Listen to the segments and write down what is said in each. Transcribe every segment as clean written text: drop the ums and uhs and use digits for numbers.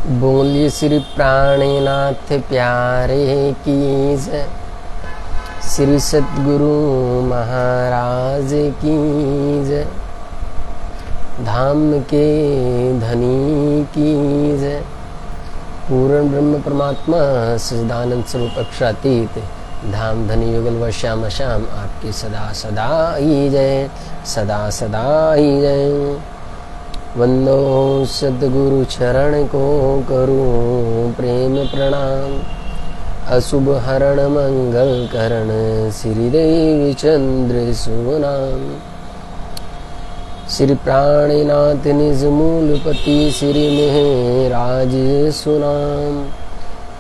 बोलिए श्री प्राणनाथ प्यारे की जय, श्री सद्गुरु महाराज की जय, धाम के धनी की जय, पूर्ण ब्रह्म परमात्मा सच्चिदानंद स्वरूप अक्षरातीत धाम धनी युगल व श्याम श्याम आपकी सदा सदा ही जय, सदा सदा ही जय। वंदो सद्गुरु चरण को करूं प्रेम प्रणाम, अशुभ हरण मंगल करण श्री देवी चंद्र सुनाम। श्री प्राणनाथ निज मूलपति श्री मेहराज सुनाम,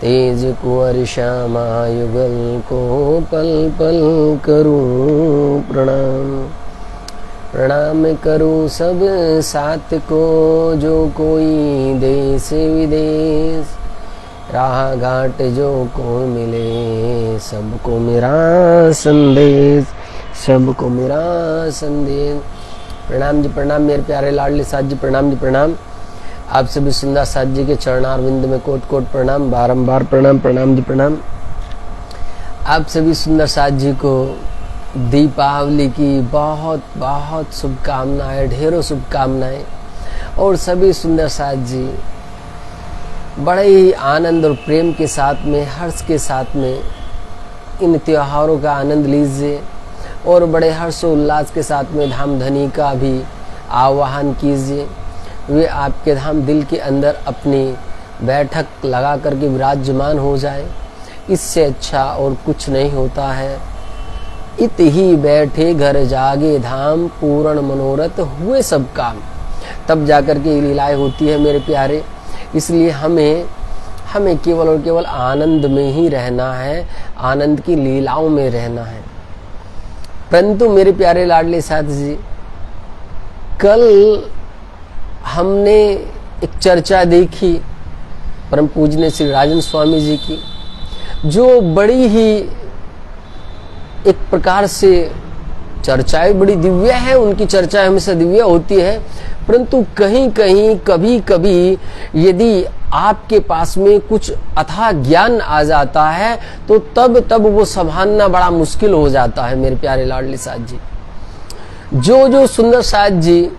तेज कुंवर श्यामा युगल को पल पल करूं प्रणाम। प्रणाम करूं सब साथ को जो कोई देश विदेश, राह घाट जो को मिले सबको मेरा संदेश, सबको मेरा संदेश। प्रणाम जी प्रणाम मेरे प्यारे लाडले साथ जी, प्रणाम जी प्रणाम। आप सभी सुंदर साथ जी के चरणारविंद में कोट कोट प्रणाम, बारंबार प्रणाम, प्रणाम जी प्रणाम। आप सभी सुंदर साथ जी को दीपावली की बहुत बहुत शुभकामनाएं, ढेरों शुभकामनाएं। और सभी सुंदर साथ जी बड़े ही आनंद और प्रेम के साथ में, हर्ष के साथ में इन त्योहारों का आनंद लीजिए और बड़े हर्षोल्लास के साथ में धाम धनी का भी आह्वान कीजिए। वे आपके धाम दिल के अंदर अपनी बैठक लगा करके विराजमान हो जाए। इससे अच्छा और कुछ नहीं होता है। इत ही बैठे घर जागे धाम, पूर्ण मनोरथ हुए सब काम। तब जाकर के लीलाएं होती है मेरे प्यारे। इसलिए हमें केवल और केवल आनंद में ही रहना है, आनंद की लीलाओं में रहना है। परंतु मेरे प्यारे लाडले साथ जी, कल हमने एक चर्चा देखी परम पूजनीय श्री राजन स्वामी जी की, जो बड़ी ही एक प्रकार से चर्चाएं बड़ी दिव्य है। उनकी चर्चाएं हमेशा दिव्य होती है, परंतु कहीं कहीं कभी कभी यदि आपके पास में कुछ अथाह ज्ञान आ जाता है तो तब वो संभालना बड़ा मुश्किल हो जाता है मेरे प्यारे लाडले साथ जी। जो सुंदर साथ जी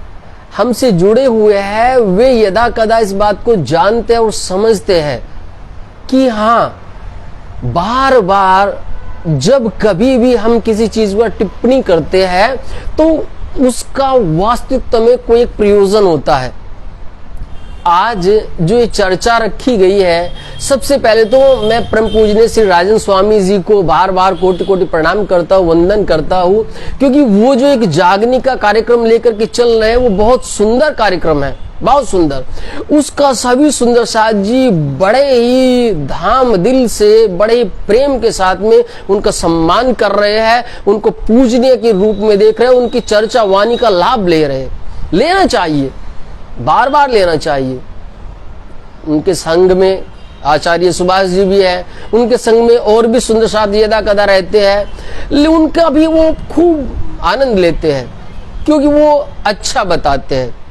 हमसे जुड़े हुए हैं वे यदा कदा इस बात को जानते हैं और समझते हैं कि हाँ, बार बार जब कभी भी हम किसी चीज पर टिप्पणी करते हैं तो उसका वास्तविकता में कोई एक प्रयोजन होता है। आज जो ये चर्चा रखी गई है, सबसे पहले तो मैं परम पूजनीय श्री राजन स्वामी जी को बार बार कोटि कोटि प्रणाम करता हूँ, वंदन करता हूँ, क्योंकि वो जो एक जागने का कार्यक्रम लेकर के चल रहे हैं वो बहुत सुंदर कार्यक्रम है, बहुत सुंदर। उसका सभी सुंदर साथ जी बड़े ही धाम दिल से, बड़े ही प्रेम के साथ में उनका सम्मान कर रहे हैं, उनको पूजनीय के रूप में देख रहे हैं, उनकी चर्चा वाणी का लाभ ले रहे हैं। लेना चाहिए, बार बार लेना चाहिए। उनके संग में आचार्य सुभाष जी भी है, उनके संग में और भी सुंदर साथ यदा कदा रहते हैं, लेकिन उनका भी वो खूब आनंद लेते हैं क्योंकि वो अच्छा बताते हैं।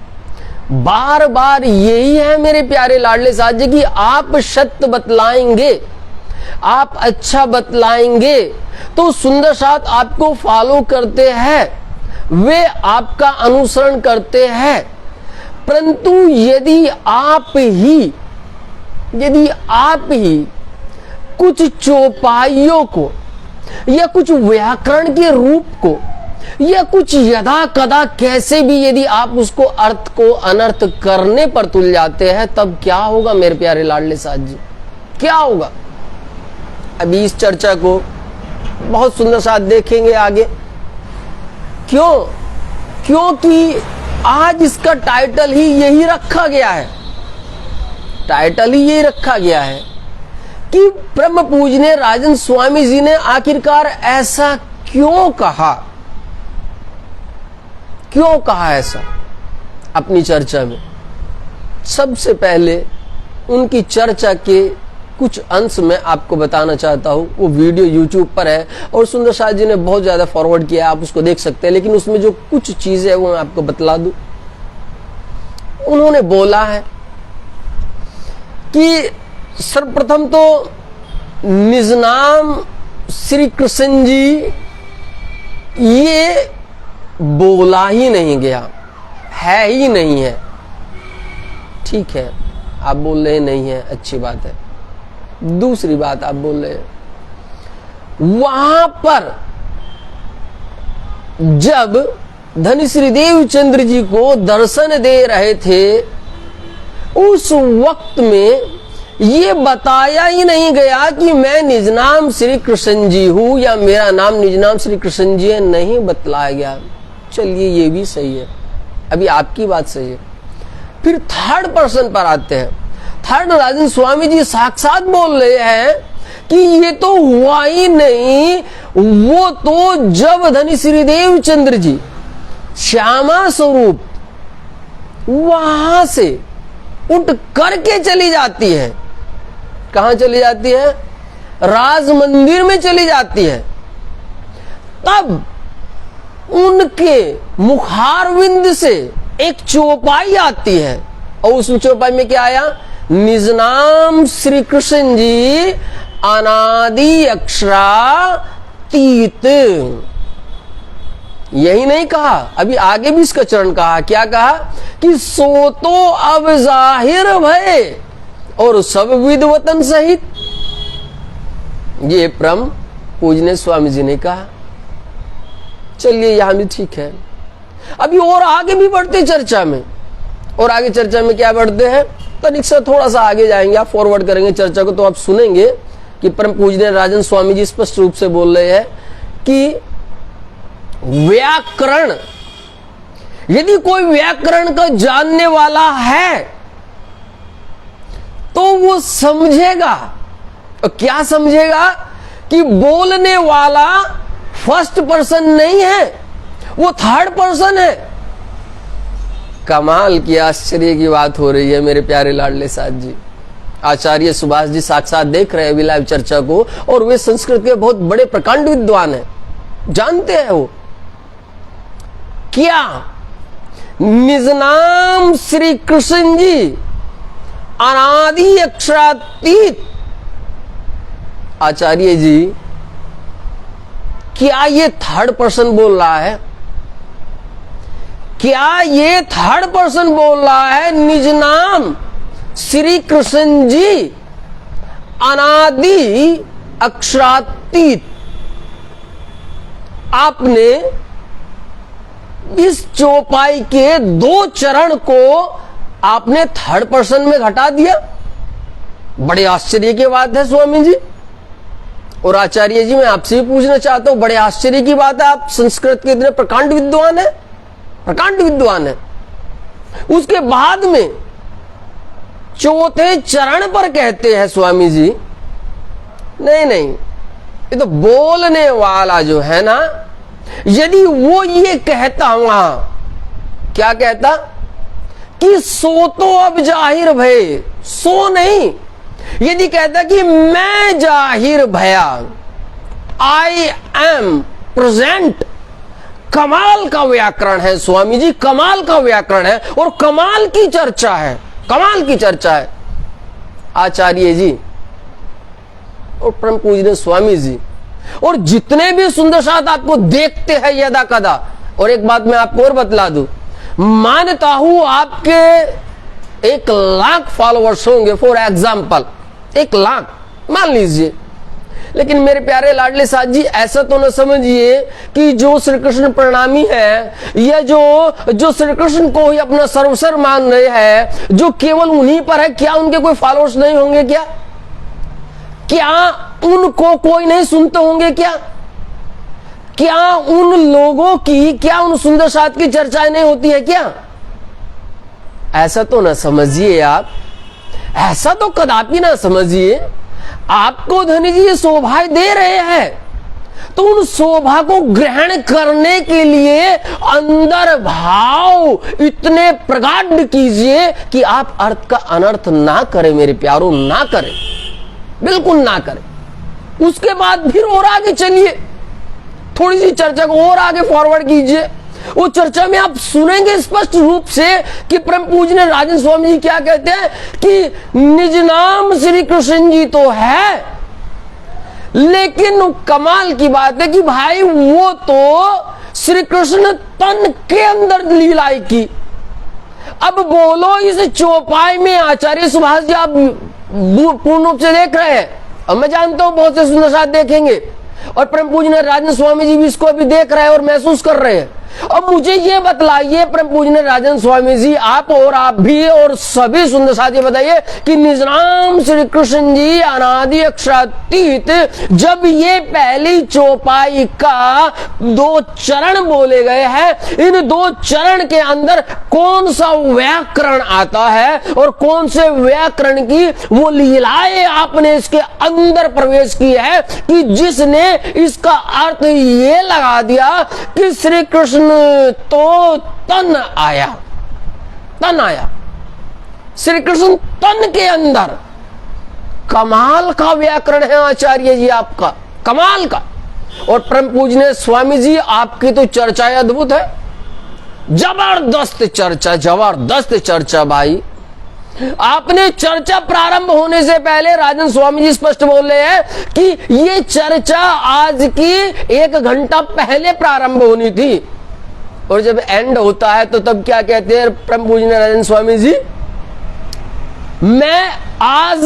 बार बार यही है मेरे प्यारे लाडले साथ जी कि आप सत्य बतलाएंगे, आप अच्छा बतलाएंगे तो सुंदर साथ आपको फॉलो करते हैं, वे आपका अनुसरण करते हैं। परंतु यदि आप ही कुछ चौपाइयों को या कुछ व्याकरण के रूप को या कुछ यदा कदा कैसे भी यदि आप उसको अर्थ को अनर्थ करने पर तुल जाते हैं, तब क्या होगा मेरे प्यारे लाडले साथ जी, क्या होगा? अभी इस चर्चा को बहुत सुंदर साथ देखेंगे आगे। क्योंकि आज इसका टाइटल ही यही रखा गया है, टाइटल ही यही रखा गया है कि परम पूजनीय राजन स्वामी जी ने आखिरकार ऐसा क्यों कहा, ऐसा अपनी चर्चा में। सबसे पहले उनकी चर्चा के कुछ अंश मैं आपको बताना चाहता हूँ। वो वीडियो YouTube पर है और सुंदर साथ जी ने बहुत ज्यादा फॉरवर्ड किया, आप उसको देख सकते हैं, लेकिन उसमें जो कुछ चीजें है वो मैं आपको बतला दूं। उन्होंने बोला है कि सर्वप्रथम तो निज नाम श्री कृष्ण जी ये बोला ही नहीं गया, है ही नहीं है। ठीक है, आप बोल रहे नहीं है, अच्छी बात है। दूसरी बात आप बोल रहे हैं, वहां पर जब धनश्री देवचंद्र जी को दर्शन दे रहे थे, उस वक्त में ये बताया ही नहीं गया कि मैं निज नाम श्री कृष्ण जी हूं या मेरा नाम निज नाम श्री कृष्ण जी है, नहीं बतलाया गया। चलिए ये भी सही है, अभी आपकी बात सही है। फिर थर्ड पर्सन पर आते हैं। थर्ड राजन स्वामी जी साक्षात बोल रहे हैं कि ये तो हुआ ही नहीं, वो तो जब धनश्री देवचंद्र जी श्यामा स्वरूप वहां से उठ करके चली जाती है। कहां चली जाती है? राज मंदिर में चली जाती है। तब उनके मुखारविंद से एक चौपाई आती है, और उस चौपाई में क्या आया? निज नाम श्री कृष्ण जी अनादि अक्षरातीत। यही नहीं कहा, अभी आगे भी इसका चरण कहा। क्या कहा? कि सो तो अब जाहिर भय और सब विद्वतन सहित। ये परम पूजनीय स्वामी जी ने कहा। चलिए यहां भी ठीक है। अभी और आगे भी बढ़ते चर्चा में, और आगे चर्चा में क्या बढ़ते हैं, तनिक से थोड़ा सा आगे जाएंगे, आप फॉरवर्ड करेंगे चर्चा को तो आप सुनेंगे कि परम पूजनीय राजन स्वामी जी स्पष्ट रूप से बोल रहे हैं कि व्याकरण, यदि कोई व्याकरण का जानने वाला है तो वो समझेगा। और क्या समझेगा? कि बोलने वाला फर्स्ट पर्सन नहीं है, वो थर्ड पर्सन है। कमाल की, आश्चर्य की बात हो रही है मेरे प्यारे लाडले साथ जी। आचार्य सुभाष जी साक्षात देख रहे हैं अभी लाइव चर्चा को, और वे संस्कृत के बहुत बड़े प्रकांड विद्वान हैं, जानते हैं वो। क्या निज नाम श्री कृष्ण जी अनादि अक्षरातीत, आचार्य जी क्या ये थर्ड पर्सन बोल रहा है? क्या ये थर्ड पर्सन बोल रहा है निज नाम श्री कृष्ण जी अनादि अक्षरातीत? आपने इस चौपाई के दो चरण को आपने थर्ड पर्सन में घटा दिया। बड़े आश्चर्य की बात है स्वामी जी। और आचार्य जी मैं आपसे भी पूछना चाहता हूं, बड़े आश्चर्य की बात है, आप संस्कृत के इतने प्रकांड विद्वान है, प्रकांड विद्वान है। उसके बाद में चौथे चरण पर कहते हैं स्वामी जी, नहीं नहीं, ये तो बोलने वाला जो है ना, यदि वो ये कहता, वहां क्या कहता? कि सो तो अब जाहिर भय, सो नहीं, यदि कहता कि मैं जाहिर भया, आई एम प्रेजेंट। कमाल का व्याकरण है स्वामी जी, कमाल का व्याकरण है, और कमाल की चर्चा है, कमाल की चर्चा है आचार्य जी और परम पूजनीय स्वामी जी। और जितने भी सुंदर साथ आपको देखते हैं यदा कदा। और एक बात मैं आपको और बतला दूं, मानता हूं आपके 1 लाख फॉलोअर्स होंगे, फॉर एग्जाम्पल 1 लाख मान लीजिए, लेकिन मेरे प्यारे लाडले साथ जी ऐसा तो न समझिए कि जो श्री कृष्ण प्रणामी है, या जो श्री कृष्ण को ही अपना सर्वस्व मान रहे हैं, जो केवल उन्हीं पर है, क्या उनके कोई फॉलोअर्स नहीं होंगे? क्या उनको कोई नहीं सुनते होंगे? क्या उन लोगों की, क्या उन सुंदर साथ की चर्चाएं नहीं होती है क्या? ऐसा तो ना समझिए आप, ऐसा तो कदापि ना समझिए। आपको धनी जी ये शोभा दे रहे हैं, तो उन शोभा को ग्रहण करने के लिए अंदर भाव इतने प्रगाढ़ कीजिए कि आप अर्थ का अनर्थ ना करें मेरे प्यारों, ना करें, बिल्कुल ना करें। उसके बाद फिर और आगे चलिए, थोड़ी सी चर्चा को और आगे फॉरवर्ड कीजिए। वो चर्चा में आप सुनेंगे स्पष्ट रूप से कि परम पूज्य राजन स्वामी जी क्या कहते हैं कि निज नाम श्री कृष्ण जी तो है, लेकिन कमाल की बात है कि भाई वो तो श्री कृष्ण तन के अंदर लीलाएं की। अब बोलो इस चौपाई में आचार्य सुभाष जी आप पूर्ण रूप से देख रहे हैं, और मैं जानता हूं बहुत से सुंदर साथ देखेंगे, और परम पूज्य राजन स्वामी जी भी इसको अभी देख रहे हैं और महसूस कर रहे हैं। अब मुझे ये बतलाइए परम पूज्य राजन स्वामी जी, आप और आप भी और सभी सुंदर साथी बताइए कि निज नाम श्री कृष्ण जी अनादि अक्षरातीत, जब ये पहली चौपाई का 2 चरण बोले गए हैं, इन 2 चरण के अंदर कौन सा व्याकरण आता है और कौन से व्याकरण की वो लीलाएं आपने इसके अंदर प्रवेश की है कि जिसने इसका अर्थ ये लगा दिया कि श्री कृष्ण तो तन आया, तन आया, श्री कृष्ण तन के अंदर। कमाल का व्याकरण है आचार्य जी आपका, कमाल का। और परम पूज्य स्वामी जी आपकी तो चर्चा अद्भुत है, जबरदस्त चर्चा, जबरदस्त चर्चा भाई। आपने चर्चा प्रारंभ होने से पहले राजन स्वामी जी स्पष्ट बोल रहे हैं कि ये चर्चा आज की 1 घंटा पहले प्रारंभ होनी थी, और जब एंड होता है तो तब क्या कहते हैं परम पूज्य राजन स्वामी जी, मैं आज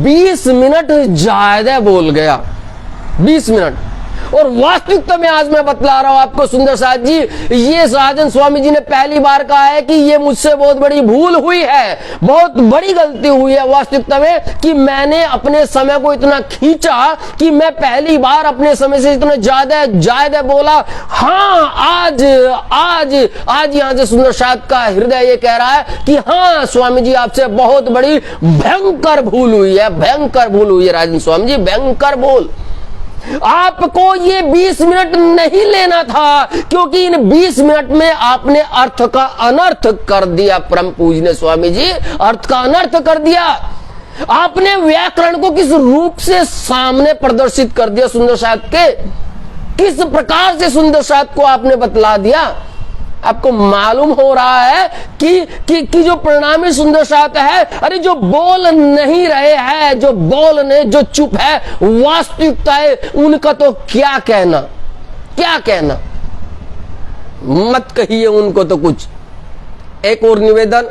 20 मिनट ज्यादा बोल गया, 20 मिनट। और वास्तविकता में आज मैं बतला रहा हूं आपको सुंदर साथ जी, ये राजन स्वामी जी ने पहली बार कहा है कि ये मुझसे बहुत बड़ी भूल हुई है, बहुत बड़ी गलती हुई है वास्तविकता में, कि मैंने अपने समय को इतना खींचा कि मैं पहली बार अपने समय से इतना ज्यादा बोला। हाँ, आज आज आज यहां से सुंदर साथ का हृदय ये कह रहा है कि हाँ स्वामी जी आपसे बहुत बड़ी भयंकर भूल हुई है, भयंकर भूल हुई है राजन स्वामी जी, भयंकर भूल। आपको ये 20 मिनट नहीं लेना था, क्योंकि इन 20 मिनट में आपने अर्थ का अनर्थ कर दिया। परम पूज्य स्वामी जी अर्थ का अनर्थ कर दिया। आपने व्याकरण को किस रूप से सामने प्रदर्शित कर दिया सुंदर साथ के, किस प्रकार से सुंदर साथ को आपने बतला दिया। आपको मालूम हो रहा है कि जो परिणामी सुंदर साथ है, अरे जो बोल नहीं रहे हैं, जो बोलने, जो चुप है, वास्तविकता है उनका तो क्या कहना, क्या कहना, मत कहिए उनको तो कुछ। एक और निवेदन,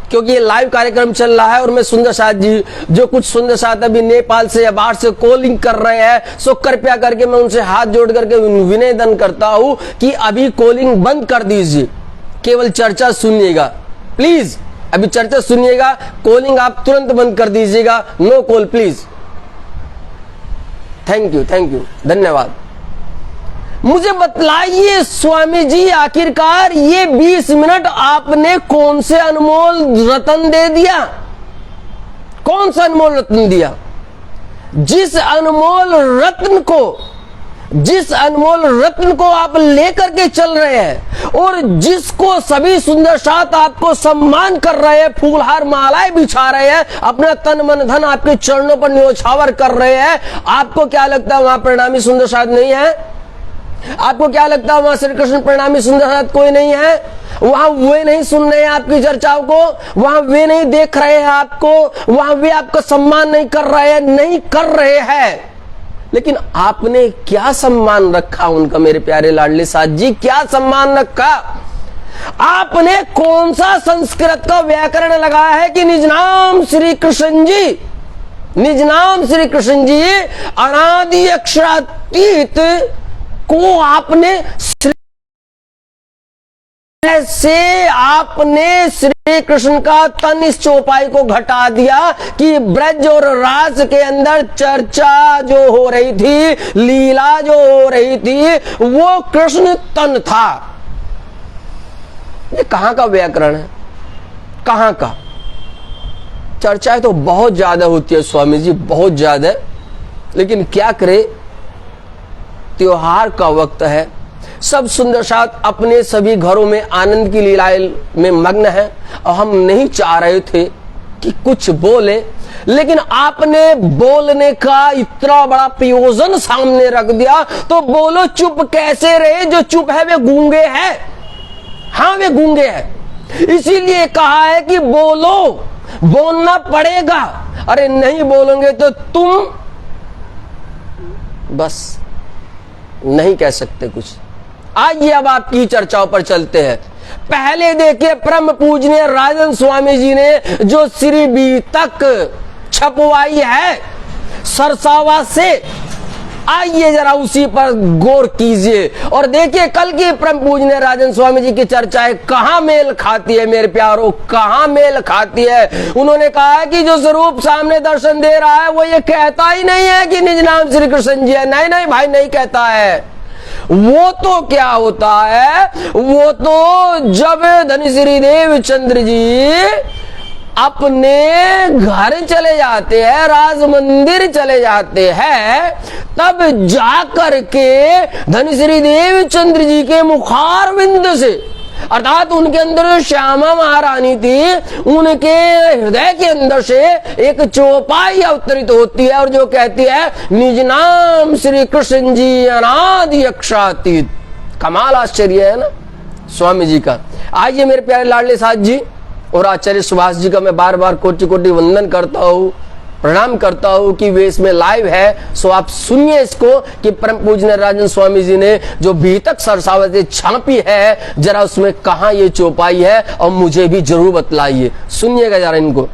क्योंकि ये लाइव कार्यक्रम चल रहा है और मैं सुंदर साथ जी, जो कुछ सुंदर साथ अभी नेपाल से या बाहर से कॉलिंग कर रहे हैं, सो कृपया करके मैं उनसे हाथ जोड़ करके विनयदन करता हूं कि अभी कॉलिंग बंद कर दीजिए, केवल चर्चा सुनिएगा प्लीज। अभी चर्चा सुनिएगा, कॉलिंग आप तुरंत बंद कर दीजिएगा, no call please. Thank you, धन्यवाद। मुझे बतलाइए स्वामी जी, आखिरकार ये 20 मिनट आपने कौन से अनमोल रतन दे दिया, कौन सा अनमोल रत्न दिया? जिस अनमोल रत्न को आप लेकर के चल रहे हैं और जिसको सभी सुंदर साथ आपको सम्मान कर रहे हैं, फूलहार मालाएं बिछा रहे हैं, अपना तन मन धन आपके चरणों पर न्योछावर कर रहे हैं, आपको क्या लगता है वहां परिणामी सुंदर साथ नहीं है? आपको क्या लगता है वहां श्री कृष्ण परिणामी सुंदर साथ कोई नहीं है? वहां वे नहीं सुन रहे हैं आपकी चर्चाओं को, वहां वे नहीं देख रहे हैं आपको, वहां वे आपका सम्मान नहीं कर रहे हैं। लेकिन आपने क्या सम्मान रखा उनका मेरे प्यारे लाडले साथ जी, क्या सम्मान रखा? आपने कौन सा संस्कृत का व्याकरण लगाया है कि निज नाम श्री कृष्ण जी, निज नाम श्री कृष्ण जी अनादि अक्षरातीत को आपने श्री कृष्ण का तन इस चौपाई को घटा दिया कि ब्रज और रास के अंदर चर्चा जो हो रही थी, लीला जो हो रही थी, वो कृष्ण तन था। ये कहां का व्याकरण है, कहां का? चर्चाएं तो बहुत ज्यादा होती है स्वामी जी, बहुत ज्यादा, लेकिन क्या करे, त्योहार का वक्त है, सब सुंदर साथ अपने सभी घरों में आनंद की लीलाएं में मग्न है, और हम नहीं चाह रहे थे कि कुछ बोले, लेकिन आपने बोलने का इतना बड़ा प्रयोजन सामने रख दिया, तो बोलो चुप कैसे रहे? जो चुप है वे गूंगे हैं। हाँ, वे गूंगे हैं। इसीलिए कहा है कि बोलो, बोलना पड़ेगा। अरे नहीं बोलोगे तो तुम बस नहीं कह सकते कुछ। आइए अब आपकी चर्चाओं पर चलते हैं। पहले देखिए, परम पूजनीय राजन स्वामी जी ने जो श्री बीतक छपवाई है सरसावा से, आइए जरा उसी पर गौर कीजिए और देखिए कल की परम पूजनीय राजन स्वामी जी की चर्चाएं कहां मेल खाती है मेरे प्यारों, कहां मेल खाती है। उन्होंने कहा है कि जो स्वरूप सामने दर्शन दे रहा है वो ये कहता ही नहीं है कि निज नाम श्री कृष्ण जी है। नहीं नहीं भाई, नहीं कहता है। वो तो क्या होता है, वो तो जब धन श्री देव चंद्र जी अपने घर चले जाते हैं, राज मंदिर चले जाते हैं, तब जाकर के धन श्री देव चंद्र जी के मुखारविंद से, अर्थात उनके अंदर जो श्यामा महारानी थी, उनके हृदय के अंदर से एक चौपाई अवतरित होती है और जो कहती है निज नाम श्री कृष्ण जी अनादि अक्षरातीत। कमाल आश्चर्य है ना स्वामी जी का। आइए मेरे प्यारे लाडले साथ जी और आचार्य सुभाष जी का मैं बार बार कोटि कोटि वंदन करता हूँ, प्रणाम करता हूँ कि वे इसमें लाइव है। सो आप सुनिए इसको कि परम पूजनीय राजन स्वामी जी ने जो बीतक सरसावती छापी है, जरा उसमें कहाँ ये चौपाई है और मुझे भी जरूर बतलाइए। सुनिएगा जरा इनको।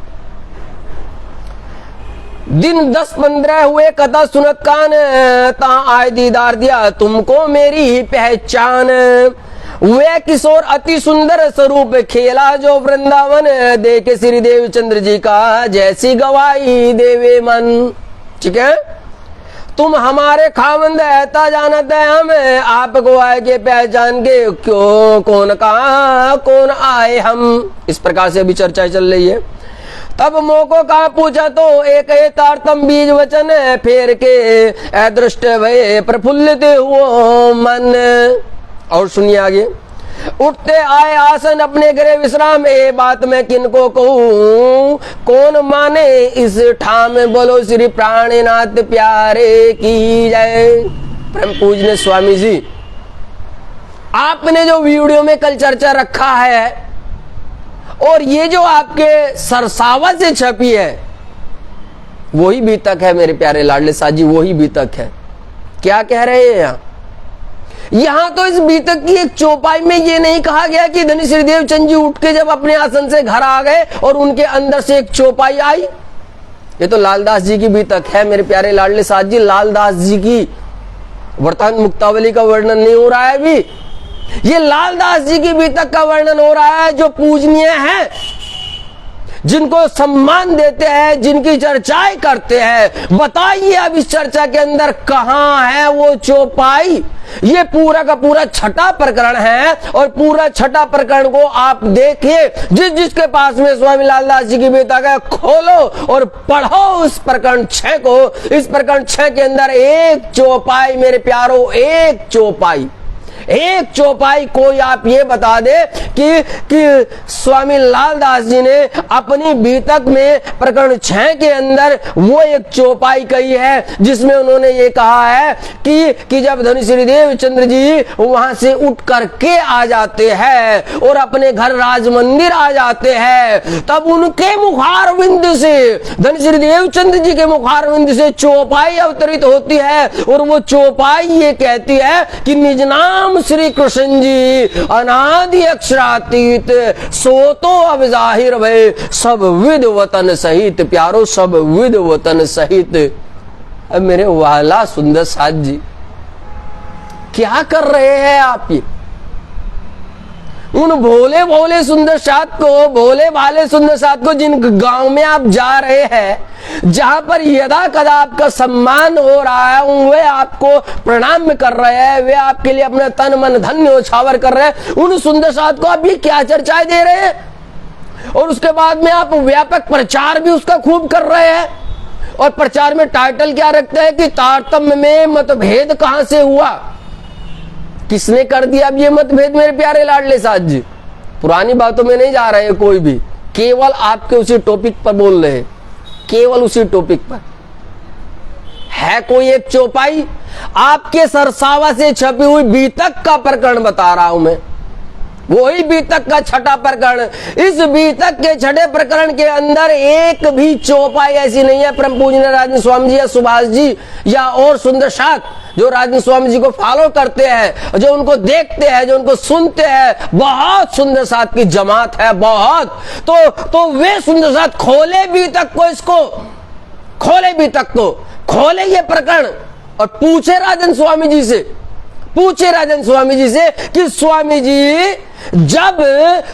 दिन 10-15 हुए कथा सुनत कान, ता आए दीदार दिया तुमको मेरी ही पहचान। वे किशोर अति सुंदर स्वरूप खेला जो वृंदावन, देखे श्री देव चंद्र जी का जैसी गवाही देवे मन। ठीक है, तुम हमारे खावंद ऐता जानते हैं हम, आपको आए के पहचान के क्यों कौन कहा कौन आए हम। इस प्रकार से अभी चर्चा चल रही है। तब मोको कहा पूछा तो एक तारतम बीज वचन, फेर के अदृष्ट भय प्रफुल्लित हुओ मन। और सुनिए आगे। उठते आए आसन अपने गृह विश्राम, ए बात मैं किनको कहूँ कौन माने इस ठाम, बोलो श्री प्राणनाथ प्यारे की जय। परम पूजनीय स्वामी जी, आपने जो वीडियो में कल चर्चा रखा है और ये जो आपके सरसावा से छपी है वही बीतक है मेरे प्यारे लाडले साथ जी, वही बीतक है। क्या कह रहे हैं यहां तो इस बीतक की एक चौपाई में ये नहीं कहा गया कि धनी श्रीदेव चंद जी उठ के जब अपने आसन से घर आ गए और उनके अंदर से एक चौपाई आई। ये तो लालदास जी की बीतक है मेरे प्यारे लाडले साथ जी। लालदास जी की वर्तमान मुक्तावली का वर्णन नहीं हो रहा है अभी, ये लालदास जी की बीतक का वर्णन हो रहा है जो पूजनीय है, जिनको सम्मान देते हैं, जिनकी चर्चाएं करते हैं। बताइए अब इस चर्चा के अंदर कहां है वो चौपाई। ये पूरा का पूरा छठा प्रकरण है और पूरा छठा प्रकरण को आप देखिए, जिसके पास में स्वामी लालदास जी की बीतक है खोलो और पढ़ो उस प्रकरण 6 को। इस प्रकरण 6 के अंदर एक चौपाई मेरे प्यारो, एक चौपाई, एक चौपाई कोई आप ये बता दे कि स्वामी लालदास जी ने अपनी बीतक में प्रकरण 6 के अंदर वो एक चौपाई कही है जिसमें उन्होंने ये कहा है कि जब धनी श्रीदेव चंद्र जी वहां से उठ करके आ जाते हैं और अपने घर राज मंदिर आ जाते हैं, तब उनके मुखारविंद से, धनी श्रीदेव चंद्र जी के मुखारविंद से चौपाई अवतरित होती है और वो चौपाई ये कहती है कि निज नाम श्री कृष्ण जी अनादि अक्षरातीत, सो तो अब जाहिर भय सब विद वतन सहित। प्यारो, सब विद वतन सहित। अब मेरे वाला सुंदर साथ जी, क्या कर रहे हैं आप? ये उन भोले भोले सुंदर साथ को, भोले भाले सुंदर साथ को जिन गांव में आप जा रहे हैं, जहां पर यदा कदा आपका सम्मान हो रहा है, वे आपको प्रणाम कर रहे हैं, वे आपके लिए अपना तन मन धन न्योछावर कर रहे हैं, उन सुंदर साथ को आप ये क्या चर्चाएं दे रहे हैं? और उसके बाद में आप व्यापक प्रचार भी उसका खूब कर रहे हैं और प्रचार में टाइटल क्या रखते हैं कि तारतम्य में मतभेद कहां से हुआ। किसने कर दिया अब ये मतभेद मेरे प्यारे लाडले साथ जी? पुरानी बातों में नहीं जा रहे कोई भी। केवल आपके उसी टॉपिक पर बोल रहे, केवल उसी टॉपिक पर। है कोई एक चौपाई, आपके सरसावा से छपी हुई बीतक का प्रकरण बता रहा हूं मैं, वही बीतक का छठा प्रकरण। इस बीतक के छठे प्रकरण के अंदर एक भी चौपाई ऐसी नहीं है परम पूजनीय राजन स्वामी जी या सुभाष जी या और सुंदर साथ जो राजन स्वामी जी को फॉलो करते हैं, जो उनको देखते हैं, जो उनको सुनते हैं, बहुत सुंदर साथ की जमात है, बहुत। तो वे सुंदर साथ खोले बीतक को, इसको खोले बीतक को, खोले ये प्रकरण और पूछे राजन स्वामी जी से, पूछे राजन स्वामी जी से कि स्वामी जी जब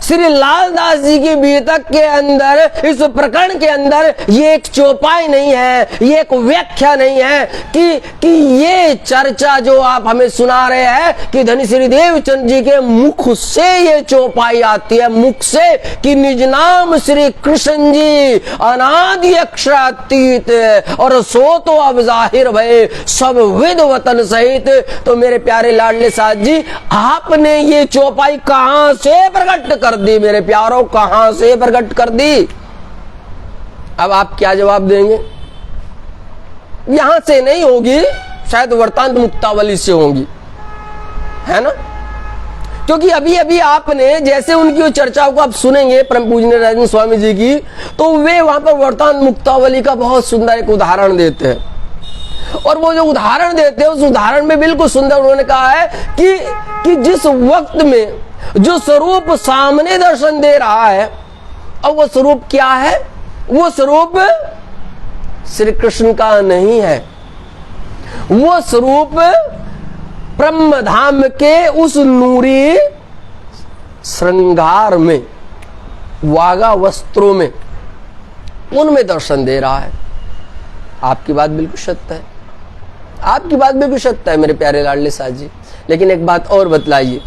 श्री लालदास जी की बीतक के अंदर, इस प्रकरण के अंदर ये एक चौपाई नहीं है, ये एक व्याख्या नहीं है कि ये चर्चा जो आप हमें सुना रहे हैं कि धनी श्री देवचंद जी के मुख से ये चौपाई आती है, मुख से, कि निज नाम श्री कृष्ण जी अनादि अक्षरातीत और सो तो अब जाहिर भय सब विद वतन सहित। तो मेरे प्यारे लाडले साथ जी, आपने ये चौपाई कहां से प्रकट कर दी मेरे प्यारों, कहां से प्रकट कर दी? अब आप क्या जवाब देंगे? यहां से नहीं होगी, शायद वृत्तांत मुक्तावली से होगी, है ना? क्योंकि अभी अभी आपने जैसे उनकी चर्चाओं को आप सुनेंगे परम पूजनीय राजन स्वामी जी की, तो वे वहां पर वृत्तांत मुक्तावली का बहुत सुंदर एक उदाहरण देते हैं। और वो जो उदाहरण देते हैं उस उदाहरण में बिल्कुल सुंदर उन्होंने कहा है कि जिस वक्त में जो स्वरूप सामने दर्शन दे रहा है, और वो स्वरूप क्या है? वो स्वरूप श्री कृष्ण का नहीं है, वो स्वरूप ब्रह्म धाम के उस नूरी श्रृंगार में, वागा वस्त्रों में, उनमें दर्शन दे रहा है। आपकी बात बिल्कुल सत्य है, आपकी बात बिल्कुल सत्य है मेरे प्यारे लाडले साथ जी। लेकिन एक बात और बतलाइए,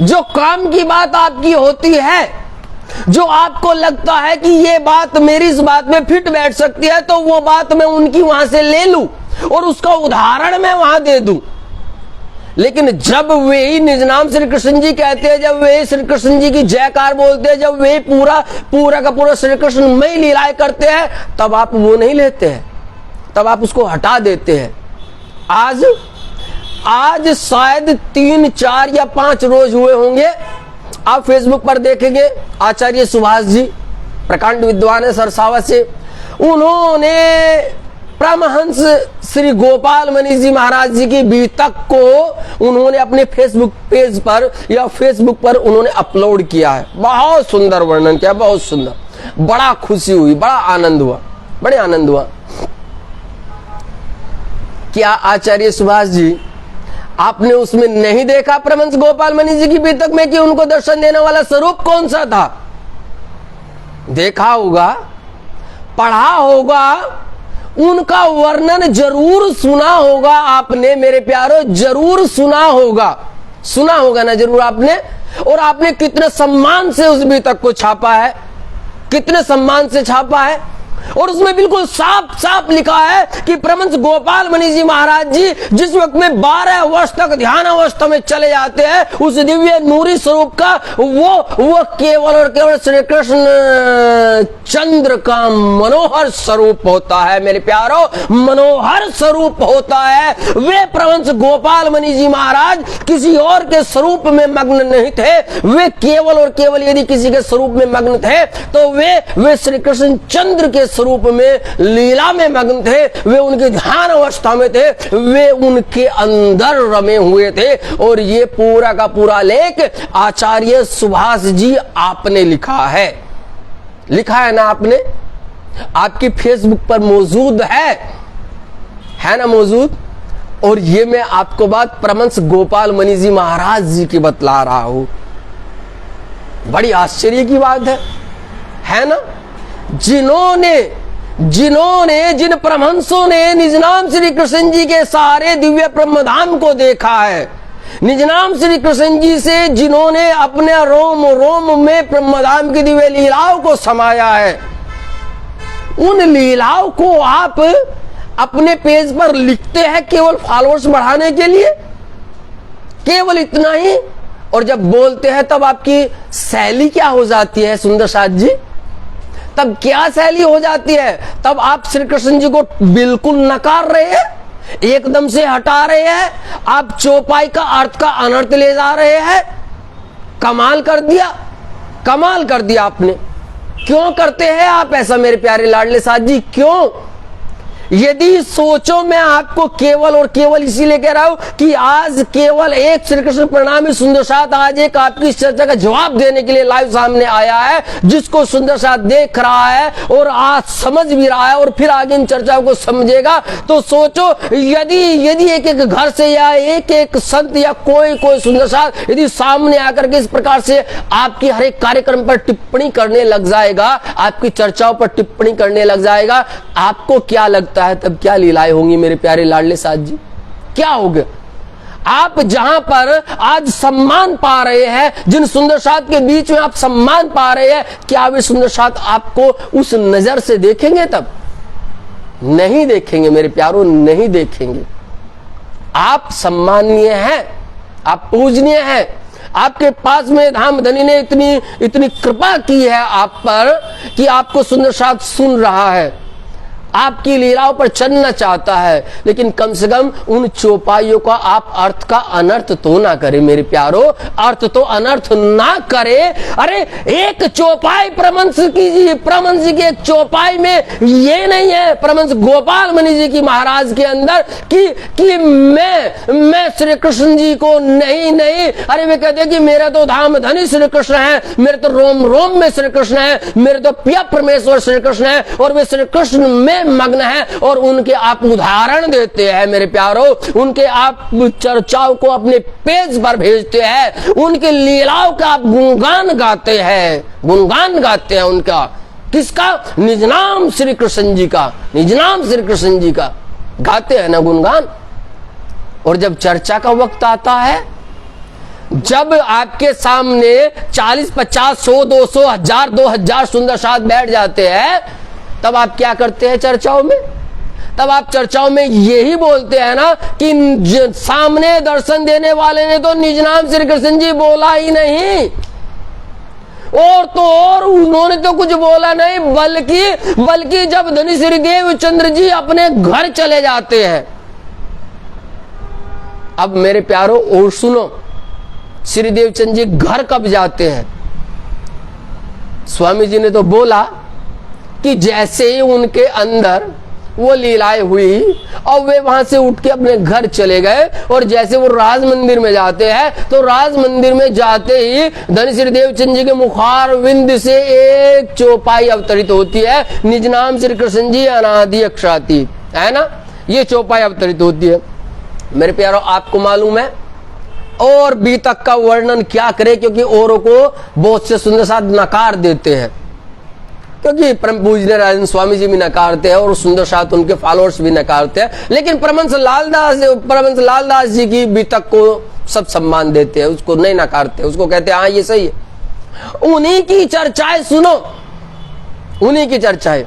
जो काम की बात आपकी होती है, जो आपको लगता है कि ये बात मेरी इस बात में फिट बैठ सकती है, तो वो बात मैं उनकी वहां से ले लूं और उसका उदाहरण मैं वहां दे दूं। लेकिन जब वे ही निज नाम श्री कृष्ण जी कहते हैं, जब वे श्री कृष्ण जी की जयकार बोलते हैं, जब वे पूरा का पूरा श्री कृष्ण में लीलाएं करते हैं, तब आप वो नहीं लेते हैं, तब आप उसको हटा देते हैं। आज शायद 3, 4 या 5 रोज हुए होंगे, आप फेसबुक पर देखेंगे आचार्य सुभाष जी प्रकांड विद्वान है सरसावा से, उन्होंने परमहंस श्री गोपाल मणि जी महाराज जी की बीतक को उन्होंने अपने फेसबुक पेज पर या फेसबुक पर उन्होंने अपलोड किया है। बहुत सुंदर वर्णन किया, बहुत सुंदर, बड़ा खुशी हुई, बड़ा आनंद हुआ, बड़े आनंद हुआ। क्या आचार्य सुभाष जी आपने उसमें नहीं देखा परमहंस गोपाल मणि जी की बीतक में कि उनको दर्शन देने वाला स्वरूप कौन सा था? देखा होगा, पढ़ा होगा, उनका वर्णन जरूर सुना होगा आपने मेरे प्यारो, जरूर सुना होगा ना जरूर आपने। और आपने कितने सम्मान से उस बीतक को छापा है, कितने सम्मान से छापा है। और उसमें बिल्कुल साफ साफ लिखा है कि परमहंस गोपाल मणि जी महाराज जी जिस वक्त में 12 वर्ष तक ध्यान अवस्था में चले जाते हैं, उस दिव्य नूरी स्वरूप का वो केवल और केवल श्री कृष्ण चंद्र का मनोहर स्वरूप होता है मेरे प्यारो, मनोहर स्वरूप होता है। वे परमहंस गोपाल मणि जी महाराज किसी और के स्वरूप में मग्न नहीं थे, वे केवल और केवल यदि किसी के स्वरूप में मग्न थे तो वे श्री कृष्ण चंद्र के स्वरूप में लीला में मग्न थे, वे उनके ध्यान अवस्था में थे, वे उनके अंदर रमे हुए थे। और ये पूरा का पूरा लेख आचार्य सुभाष जी आपने लिखा है, लिखा है ना आपने, आपकी फेसबुक पर मौजूद है ना मौजूद। और ये मैं आपको बात परमहंस गोपाल मणि जी महाराज जी की बतला रहा हूं, बड़ी आश्चर्य की बात है ना। जिन परमहंसों ने निज नाम श्री कृष्ण जी के सारे दिव्य ब्रह्मधाम को देखा है, निज नाम श्री कृष्ण जी से जिन्होंने अपने रोम रोम में ब्रह्मधाम की दिव्य लीलाओं को समाया है, उन लीलाओं को आप अपने पेज पर लिखते हैं केवल फॉलोअर्स बढ़ाने के लिए, केवल इतना ही। और जब बोलते हैं तब आपकी शैली क्या हो जाती है सुंदर साथ जी, तब क्या शैली हो जाती है? तब आप श्री कृष्ण जी को बिल्कुल नकार रहे हैं, एकदम से हटा रहे हैं, आप चौपाई का अर्थ का अनर्थ ले जा रहे हैं। कमाल कर दिया, कमाल कर दिया आपने। क्यों करते हैं आप ऐसा मेरे प्यारे लाडले साथ जी, क्यों? यदि सोचो, मैं आपको केवल और केवल इसीलिए कह रहा हूं कि आज केवल एक श्री कृष्ण परिणामी सुंदर साथ आज एक आपकी इस चर्चा का जवाब देने के लिए लाइव सामने आया है, जिसको सुंदर साथ देख रहा है और आज समझ भी रहा है और फिर आगे इन चर्चाओं को समझेगा। तो सोचो, यदि एक एक घर से या एक एक संत या कोई सुंदर साथ यदि सामने आकर के इस प्रकार से आपकी हर एक कार्यक्रम पर टिप्पणी करने लग जाएगा, आपकी चर्चाओं पर टिप्पणी करने लग जाएगा, आपको क्या लगता है तब क्या लीलाएं होंगी मेरे प्यारे लाडले साथ जी? क्या होगा? आप जहां पर आज सम्मान पा रहे हैं, जिन सुंदर साथ के बीच में आप सम्मान पा रहे हैं, क्या वे सुंदर साथ आपको उस नजर से देखेंगे? तब नहीं देखेंगे मेरे प्यारों, नहीं देखेंगे। आप सम्मानीय हैं, आप पूजनीय हैं, आपके पास में धामधनी ने इतनी कृपा की है आप पर कि आपको सुंदर साथ सुन रहा है, आपकी लीलाओं पर चलना चाहता है। लेकिन कम से कम उन चौपाइयों का आप अर्थ का अनर्थ तो ना करें मेरे प्यारो, अर्थ तो अनर्थ ना करे। अरे एक चौपाई परमहंस की, परमहंस जी की एक चौपाई में ये नहीं है परमहंस गोपाल मणि जी की महाराज के अंदर कि मैं श्री कृष्ण जी को नहीं, अरे वे कहते हैं कि मेरा तो धामधनी श्री कृष्ण है, मेरे तो रोम रोम में श्री कृष्ण है, मेरे तो पिया परमेश्वर श्री कृष्ण है और वे श्री कृष्ण में मग्न है। और उनके आप उदाहरण देते हैं मेरे प्यारो, उनके आप चर्चाओं को अपने पेज पर भेजते हैं, उनके लीलाओं का आप गुणगान गाते हैं, गुणगान गाते हैं उनका। किसका? निज नाम श्री कृष्ण जी का, निज नाम श्री कृष्ण जी का गाते हैं ना गुणगान। और जब चर्चा का वक्त आता है, जब आपके सामने 40, 50, 100, 200, 1000, 2000 सुंदर साथ बैठ जाते हैं, तब आप क्या करते हैं चर्चाओं में? तब आप चर्चाओं में यही बोलते हैं ना कि सामने दर्शन देने वाले ने तो निज नाम श्री कृष्ण जी बोला ही नहीं, और तो और उन्होंने तो कुछ बोला नहीं, बल्कि जब धनी श्री देवचंद्र जी अपने घर चले जाते हैं। अब मेरे प्यारो और सुनो, श्री देवचंद जी घर कब जाते हैं? स्वामी जी ने तो बोला कि जैसे ही उनके अंदर वो लीलाएं हुई और वे वहां से उठ के अपने घर चले गए, और जैसे वो राज मंदिर में जाते हैं तो राज मंदिर में जाते ही धनी श्री देवचंद जी के मुखार विंद से एक चौपाई अवतरित होती है, निज नाम श्री कृष्ण जी अनादि अक्षरातीत, है ना? ये चौपाई अवतरित होती है मेरे प्यारो। आपको मालूम है और बी तक का वर्णन क्या करे, क्योंकि औरों को बहुत से सुंदर साथ नकार देते हैं, क्योंकि परम पूज्य राजन स्वामी जी भी नकारते हैं और सुंदर साथ उनके फॉलोअर्स भी नकारते हैं। लेकिन परमहंस लालदास जी की बी तक को सब सम्मान देते हैं, उसको नहीं नकारते, उसको कहते हैं हाँ ये सही है। उन्हीं की चर्चाएं सुनो, उन्हीं की चर्चाएं।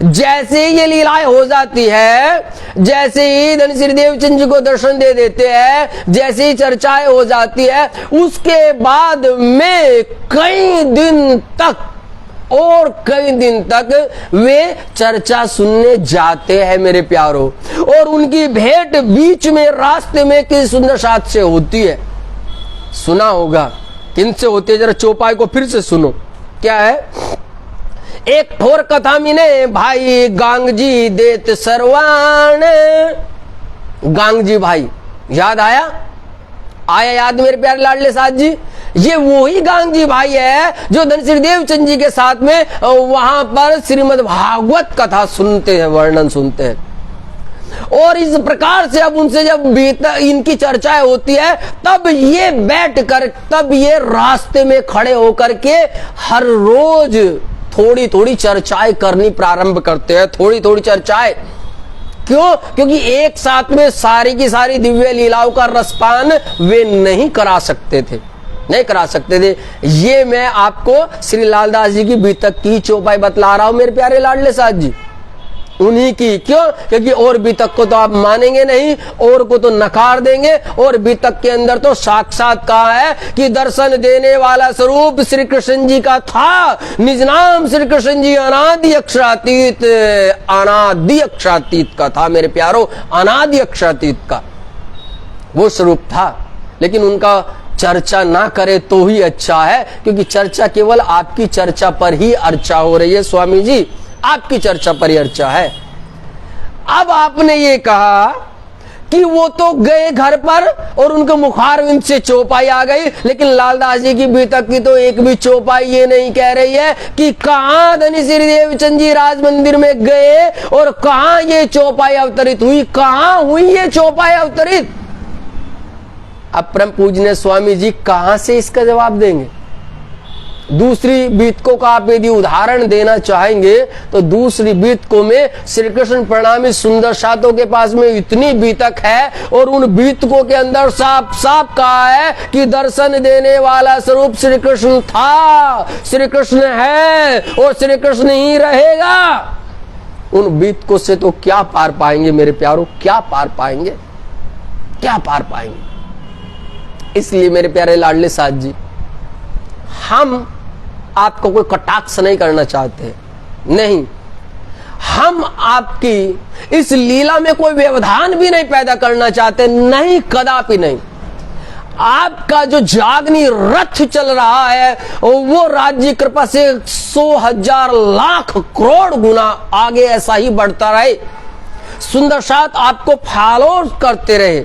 जैसे ये लीलाएं हो जाती है, जैसे ही धनी श्री देवचंद जी को दर्शन दे देते हैं, जैसे ही चर्चाएं हो जाती है, उसके बाद में कई दिन तक वे चर्चा सुनने जाते हैं मेरे प्यारो। और उनकी भेंट बीच में रास्ते में किस सुंदर साथ से होती है, सुना होगा। किनसे होती है? जरा चौपाई को फिर से सुनो। क्या है? एक ठोर कथा मिने भाई गांग जी देत सरवान। गांग जी भाई याद आया याद मेरे प्यारे लाडले साथ जी? ये वही गांग जी भाई है जो धन श्री देवचंद जी के साथ में वहां पर श्रीमद् भागवत कथा सुनते हैं, वर्णन सुनते हैं। और इस प्रकार से अब उनसे जब इनकी चर्चाएं होती है, तब ये बैठकर, तब ये रास्ते में खड़े होकर के हर रोज थोड़ी थोड़ी चर्चाएं करनी प्रारंभ करते हैं, थोड़ी थोड़ी चर्चाएं। क्यों? क्योंकि एक साथ में सारी की सारी दिव्य लीलाओं का रसपान वे नहीं करा सकते थे, नहीं करा सकते थे। ये मैं आपको श्री लालदास जी की बीतक की चौपाई बतला रहा हूं मेरे प्यारे लाडले साथ जी। उन्हीं की। क्यों? क्योंकि और बीतक को तो आप मानेंगे नहीं, और को तो नकार देंगे। और बीतक के अंदर तो साक्षात कहा है कि दर्शन देने वाला स्वरूप श्री कृष्ण जी का था। निज नाम श्री कृष्ण जी अनादि अक्षरातीत, अनादि अक्षरातीत का था मेरे प्यारो, अनादि अक्षरातीत का वो स्वरूप था। लेकिन उनका चर्चा ना करे तो ही अच्छा है, क्योंकि चर्चा केवल आपकी चर्चा पर ही अर्चा हो रही है स्वामी जी, आपकी चर्चा पर ही अर्चा है। अब आपने ये कहा कि वो तो गए घर पर और उनके मुखारविंद से चौपाई आ गई, लेकिन लालदास जी की बीतक की तो एक भी चौपाई ये नहीं कह रही है कि कहां धनी श्री देवचंद जी राज मंदिर में गए और कहां ये चौपाई अवतरित हुई, कहां हुई ये चौपाई अवतरित। अब परम पूजनीय स्वामी जी कहां से इसका जवाब देंगे? दूसरी बीतकों का आप यदि उदाहरण देना चाहेंगे तो दूसरी बीतकों में श्री कृष्ण प्रणामी सुंदर सातों के पास में इतनी बीतक है, और उन बीतकों के अंदर साफ साफ कहा है कि दर्शन देने वाला स्वरूप श्री कृष्ण था, श्री कृष्ण है और श्री कृष्ण ही रहेगा। उन बीतकों से तो क्या पार पाएंगे मेरे प्यारो, क्या पार पाएंगे, क्या पार पाएंगे। इसलिए मेरे प्यारे लाडले साथ जी, हम आपको कोई कटाक्ष नहीं करना चाहते, नहीं, हम आपकी इस लीला में कोई व्यवधान भी नहीं पैदा करना चाहते, नहीं, कदापि नहीं। आपका जो जागनी रथ चल रहा है वो राज्य कृपा से 100,000 लाख करोड़ गुना आगे ऐसा ही बढ़ता रहे, सुंदर साथ आपको फॉलो करते रहे,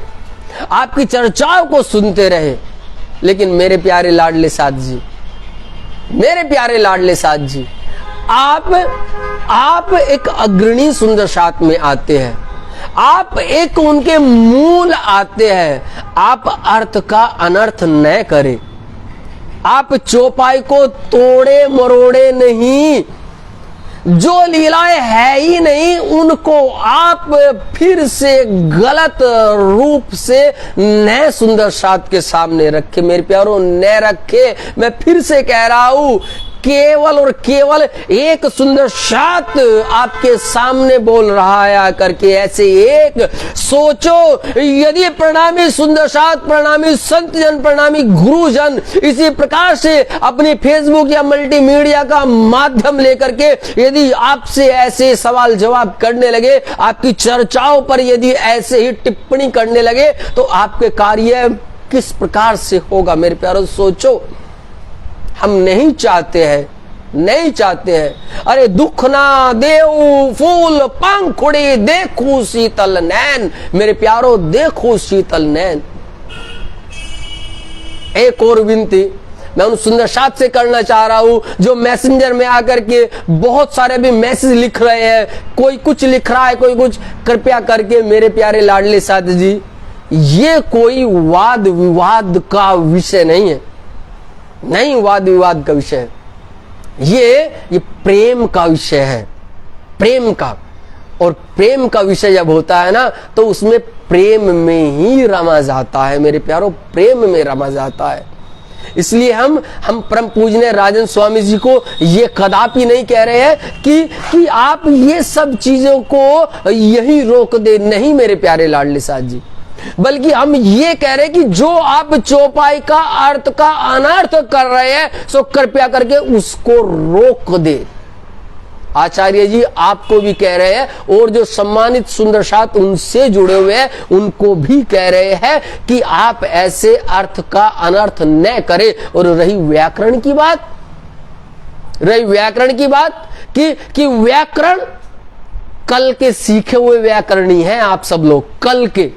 आपकी चर्चाओं को सुनते रहे। लेकिन मेरे प्यारे लाडले साथ जी, मेरे प्यारे लाडले साथ जी, आप एक अग्रणी सुंदर साथ में आते हैं, आप एक उनके मूल आते हैं। आप अर्थ का अनर्थ न करें, आप चौपाई को तोड़े मरोड़े नहीं, जो लीलाएं है ही नहीं उनको आप फिर से गलत रूप से नए सुंदर साथ के सामने रखे मेरे प्यारों, न रखे। मैं फिर से कह रहा हूं, केवल और केवल एक सुंदर साथ आपके सामने बोल रहा है आकर के। ऐसे एक सोचो, यदि प्रणामी सुंदर साथ, प्रणामी संत जन, प्रणामी गुरुजन इसी प्रकार से अपनी फेसबुक या मल्टीमीडिया का माध्यम लेकर के यदि आपसे ऐसे सवाल जवाब करने लगे, आपकी चर्चाओं पर यदि ऐसे ही टिप्पणी करने लगे, तो आपके कार्य किस प्रकार से होगा मेरे प्यारों, सोचो। हम नहीं चाहते हैं, नहीं चाहते हैं। अरे दुख ना देऊ फूल पंखुड़ी, देखू शीतल नैन मेरे प्यारो, देखू शीतल नैन। एक और विनती मैं उन सुंदर साथ से करना चाह रहा हूं जो मैसेंजर में आकर के बहुत सारे भी मैसेज लिख रहे हैं, कोई कुछ लिख रहा है, कोई कुछ। कृपया करके मेरे प्यारे लाडले साथ जी, ये कोई वाद विवाद का विषय नहीं है, नहीं वाद विवाद का विषय है, ये प्रेम का विषय है, प्रेम का। और प्रेम का विषय जब होता है ना, तो उसमें प्रेम में ही रमा जाता है मेरे प्यारों, प्रेम में रमा जाता है। इसलिए हम परम पूजनीय राजन स्वामी जी को ये कदापि नहीं कह रहे हैं कि आप ये सब चीजों को यही रोक दे, नहीं मेरे प्यारे लाडले साथ जी, बल्कि हम ये कह रहे हैं कि जो आप चौपाई का अर्थ का अनर्थ कर रहे हैं, सो कृपया करके उसको रोक दे। आचार्य जी आपको भी कह रहे हैं, और जो सम्मानित सुंदर साथ उनसे जुड़े हुए हैं उनको भी कह रहे हैं कि आप ऐसे अर्थ का अनर्थ न करें। और रही व्याकरण की बात, रही व्याकरण की बात कि व्याकरण कल के सीखे हुए व्याकरणी हैं आप सब लोग, कल के।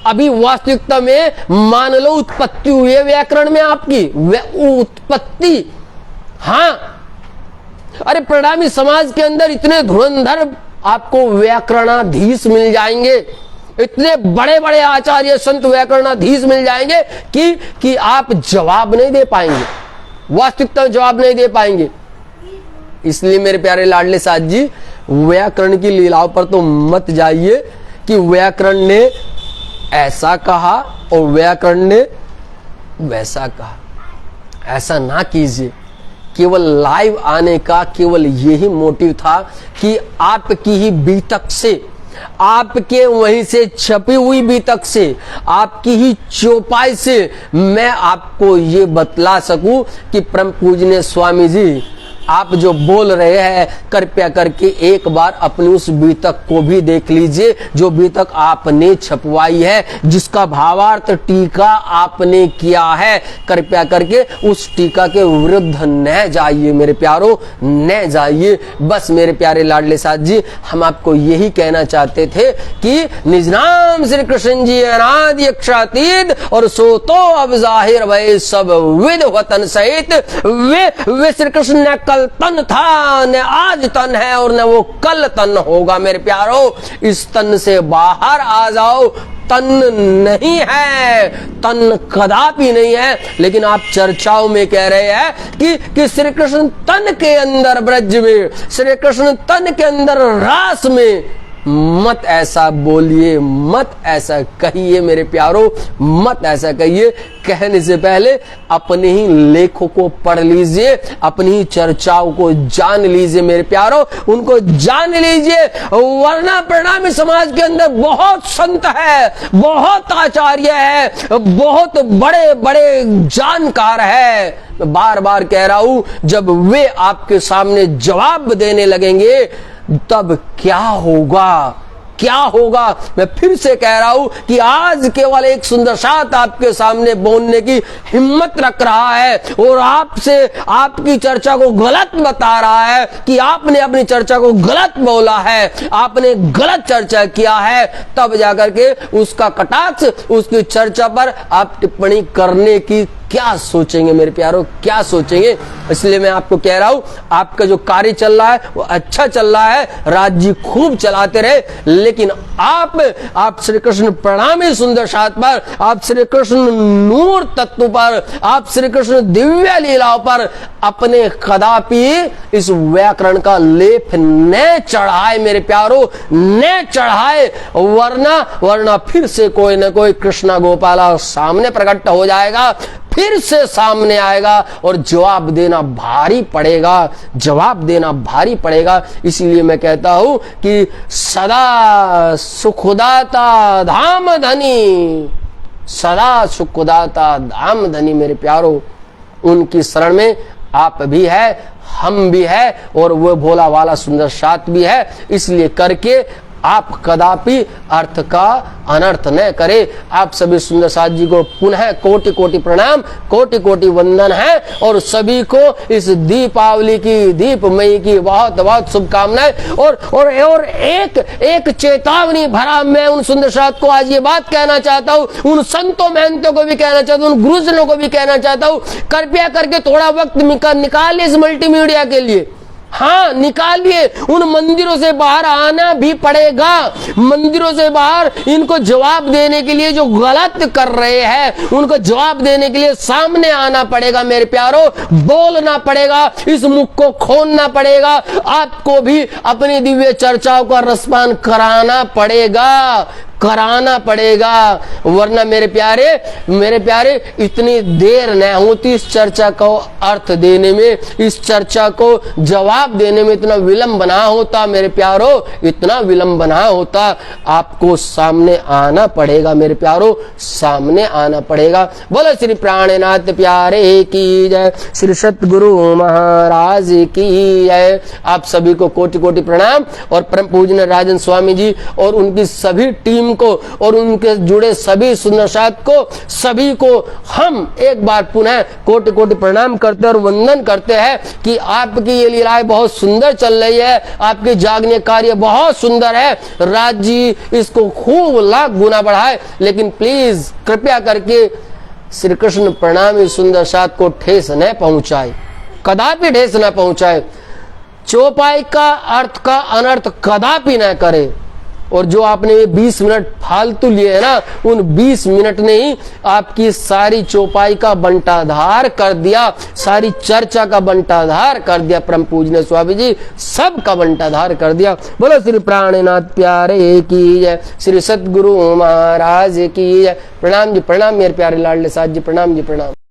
अभी वास्तविकता में मान लो उत्पत्ति हुई है व्याकरण में आपकी, उत्पत्ति। हाँ, अरे प्रणामी समाज के अंदर इतने धुरंधर आपको व्याकरणाधीश मिल जाएंगे, इतने बड़े बड़े आचार्य संत व्याकरणाधीश मिल जाएंगे कि आप जवाब नहीं दे पाएंगे, वास्तविकता में जवाब नहीं दे पाएंगे। इसलिए मेरे प्यारे लाडले साथ जी, व्याकरण की लीलाओं पर तो मत जाइए कि व्याकरण ने ऐसा कहा और व्याकरण ने वैसा कहा। ऐसा ना कीजिए केवल लाइव आने का केवल यही मोटिव था कि आपकी ही बीतक से, आपके वहीं से छपी हुई बीतक से, आपकी ही चौपाई से मैं आपको ये बतला सकूं कि परम पूजनीय स्वामी जी आप जो बोल रहे हैं, कृपया करके एक बार अपनी उस बीतक को भी देख लीजिए जो बीतक आपने छपवाई है, जिसका भावार्थ टीका आपने किया है। कृपया करके उस टीका के विरुद्ध न जाइए मेरे प्यारों, न जाइए। बस मेरे प्यारे लाडले साथ जी, हम आपको यही कहना चाहते थे कि निज नाम श्री कृष्ण जी अनादि अक्षरातीत और सो तो अब जाहिर भय सब विद वतन सहित। वे श्री कृष्ण ने कल तन था, न आज तन है और न वो कल तन होगा। मेरे प्यारो, इस तन से बाहर आ जाओ। तन नहीं है, तन कदापि नहीं है, लेकिन आप चर्चाओं में कह रहे हैं कि श्री कृष्ण तन के अंदर ब्रज में, श्री कृष्ण तन के अंदर रास में। मत ऐसा बोलिए, मत ऐसा कहिए मेरे प्यारो, मत ऐसा कहिए। कहने से पहले अपने ही लेखों को पढ़ लीजिए, अपनी ही चर्चाओं को जान लीजिए मेरे प्यारो, उनको जान लीजिए। वरना परिणामी समाज के अंदर बहुत संत है, बहुत आचार्य है, बहुत बड़े बड़े जानकार है। मैं बार बार कह रहा हूं, जब वे आपके सामने जवाब देने लगेंगे तब क्या होगा, क्या होगा। मैं फिर से कह रहा हूं कि आज केवल एक सुंदर साथ आपके सामने बोलने की हिम्मत रख रहा है और आपसे आपकी चर्चा को गलत बता रहा है कि आपने अपनी चर्चा को गलत बोला है, आपने गलत चर्चा किया है, तब जाकर के उसका कटाक्ष, उसकी चर्चा पर आप टिप्पणी करने की क्या सोचेंगे मेरे प्यारों, क्या सोचेंगे। इसलिए मैं आपको कह रहा हूं, आपका जो कार्य चल रहा है वो अच्छा चल रहा है, राज जी खूब चलाते रहे, लेकिन आप श्री कृष्ण प्रणामी सुंदर साथ पर, आप श्री कृष्ण नूर तत्व पर, आप श्री कृष्ण दिव्य लीलाओं पर अपने कदापि इस व्याकरण का लेप न चढ़ाए मेरे प्यारों, न चढ़ाए। वरना फिर से कोई न कोई कृष्णा गोपाला सामने प्रकट हो जाएगा, फिर से सामने आएगा और जवाब देना भारी पड़ेगा, जवाब देना भारी पड़ेगा। इसलिए मैं कहता हूं कि सदा सुखदाता धाम धनी, सदा सुखदाता धाम धनी मेरे प्यारो, उनकी शरण में आप भी है, हम भी है और वो भोला वाला सुंदर साथ भी है। इसलिए करके आप कदापि अर्थ का अनर्थ न करे। आप सभी सुंदर साथ जी को पुनः कोटि कोटि प्रणाम, कोटि कोटि वंदन है और सभी को इस दीपावली की, दीपमयी की बहुत बहुत शुभकामनाएं। और एक चेतावनी भरा मैं उन सुंदर साथ को आज ये बात कहना चाहता हूँ, उन संतों महंतों को भी कहना चाहता हूँ, उन गुरुजनों को भी कहना चाहता हूँ, कृपया करके थोड़ा वक्त निकालिए इस मल्टीमीडिया के लिए। हाँ, निकालिए। उन मंदिरों से बाहर आना भी पड़ेगा, मंदिरों से बाहर इनको जवाब देने के लिए जो गलत कर रहे हैं उनको जवाब देने के लिए सामने आना पड़ेगा मेरे प्यारो, बोलना पड़ेगा, इस मुख को खोलना पड़ेगा। आपको भी अपनी दिव्य चर्चाओं का रसपान कराना पड़ेगा। वरना मेरे प्यारे इतनी देर न होती इस चर्चा को अर्थ देने में, इस चर्चा को जवाब देने में इतना विलंब ना होता मेरे प्यारो, इतना विलंब ना होता। आपको सामने आना पड़ेगा मेरे प्यारो, सामने आना पड़ेगा। बोलो श्री प्राणनाथ प्यारे की जय, श्री सतगुरु महाराज की जय। आप सभी को कोटि कोटि प्रणाम और परम पूजनीय राजन स्वामी जी और उनकी सभी टीम को और उनके जुड़े सभी सुंदर साथ को, सभी को हम एक बार पुनः कोटि कोटि प्रणाम करते और वंदन करते हैं कि आपकी ये लीलाएं बहुत सुंदर चल रही है, आपके जागने कार्य बहुत सुंदर है। राज जी इसको खूब लाख गुना बढ़ाए, लेकिन प्लीज कृपया करके श्री कृष्ण प्रणामी सुंदर साथ को ठेस न पहुंचाए, कदापि ठेस न पहुंचाए। चौपाई का अर्थ का अनर्थ कदापि न करे। और जो आपने ये 20 मिनट फालतू लिए है ना, उन 20 मिनट ने ही आपकी सारी चौपाई का बंटाधार कर दिया, सारी चर्चा का बंटाधार कर दिया। परम पूजनीय स्वामी जी सब का बंटाधार कर दिया। बोलो श्री प्राणनाथ प्यारे की जय, श्री सतगुरु महाराज की जय। प्रणाम जी प्रणाम मेरे प्यारे लाडले साथ जी, प्रणाम जी प्रणाम।